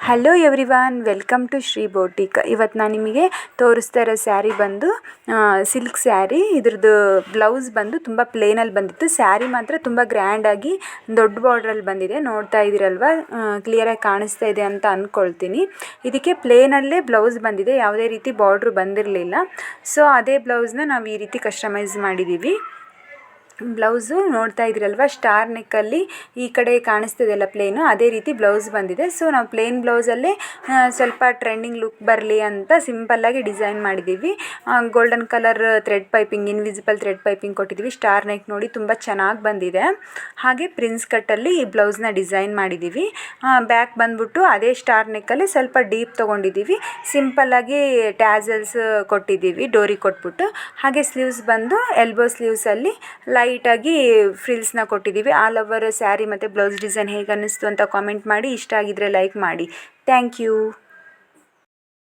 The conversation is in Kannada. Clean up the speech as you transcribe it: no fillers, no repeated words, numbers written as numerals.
Hello everyone, welcome to Shri boutique. ಇವತ್ತು ನಾನು ನಿಮಗೆ ತೋರಿಸ್ತಾ ಇರೋ ಸ್ಯಾರಿ ಬಂದು ಸಿಲ್ಕ್ ಸ್ಯಾರಿ. ಇದ್ರದ್ದು ಬ್ಲೌಸ್ ಬಂದು ತುಂಬ ಪ್ಲೇನಲ್ಲಿ ಬಂದಿತ್ತು. ಸ್ಯಾರಿ ಮಾತ್ರ ತುಂಬ ಗ್ರ್ಯಾಂಡಾಗಿ ದೊಡ್ಡ ಬಾರ್ಡ್ರಲ್ಲಿ ಬಂದಿದೆ. ನೋಡ್ತಾ ಇದ್ದೀರಲ್ವ, ಕ್ಲಿಯರಾಗಿ ಕಾಣಿಸ್ತಾ ಇದೆ ಅಂತ ಅಂದ್ಕೊಳ್ತೀನಿ. ಇದಕ್ಕೆ ಪ್ಲೇನಲ್ಲೇ ಬ್ಲೌಸ್ ಬಂದಿದೆ, ಯಾವುದೇ ರೀತಿ ಬಾರ್ಡ್ರು ಬಂದಿರಲಿಲ್ಲ. ಸೊ ಅದೇ ಬ್ಲೌಸ್ನ ನಾವು ಈ ರೀತಿ ಕಸ್ಟಮೈಸ್ ಮಾಡಿದ್ದೀವಿ. ಬ್ಲೌಸು ನೋಡ್ತಾ ಇದ್ದೀರಲ್ವ, ಸ್ಟಾರ್ ನೆಕ್ಕಲ್ಲಿ ಈ ಕಡೆ ಕಾಣಿಸ್ತಿದೆಯಲ್ಲ ಪ್ಲೇನು, ಅದೇ ರೀತಿ ಬ್ಲೌಸ್ ಬಂದಿದೆ. ಸೊ ನಾವು ಪ್ಲೇನ್ ಬ್ಲೌಸಲ್ಲೇ ಸ್ವಲ್ಪ ಟ್ರೆಂಡಿಂಗ್ ಲುಕ್ ಬರಲಿ ಅಂತ ಸಿಂಪಲ್ಲಾಗಿ ಡಿಸೈನ್ ಮಾಡಿದ್ದೀವಿ. Golden colour thread piping, invisible thread piping ಕೊಟ್ಟಿದ್ದೀವಿ. ಸ್ಟಾರ್ ನೆಕ್ ನೋಡಿ ತುಂಬ ಚೆನ್ನಾಗಿ ಬಂದಿದೆ. ಹಾಗೆ ಪ್ರಿನ್ಸ್ ಕಟ್ಟಲ್ಲಿ ಈ ಬ್ಲೌಸ್ನ ಡಿಸೈನ್ ಮಾಡಿದ್ದೀವಿ. ಬ್ಯಾಕ್ ಬಂದ್ಬಿಟ್ಟು ಅದೇ ಸ್ಟಾರ್ ನೆಕ್ಕಲ್ಲಿ ಸ್ವಲ್ಪ ಡೀಪ್ ತೊಗೊಂಡಿದ್ದೀವಿ. ಸಿಂಪಲ್ಲಾಗಿ ಟ್ಯಾಸಲ್ಸ್ ಕೊಟ್ಟಿದ್ದೀವಿ, ಡೋರಿ ಕೊಟ್ಬಿಟ್ಟು. ಹಾಗೆ ಸ್ಲೀವ್ಸ್ ಬಂದು ಎಲ್ಬೋ ಸ್ಲೀವ್ಸಲ್ಲಿ ಲೈಟಾಗಿ ಫ್ರಿಲ್ಸ್ನ ಕೊಟ್ಟಿದ್ದೀವಿ. ಆಲ್ ಓವರ್ ಸ್ಯಾರಿ ಮತ್ತು ಬ್ಲೌಸ್ ಡಿಸೈನ್ ಹೇಗೆ ಅನ್ನಿಸ್ತು ಅಂತ ಕಾಮೆಂಟ್ ಮಾಡಿ. ಇಷ್ಟ ಆಗಿದ್ದರೆ ಲೈಕ್ ಮಾಡಿ. Thank you.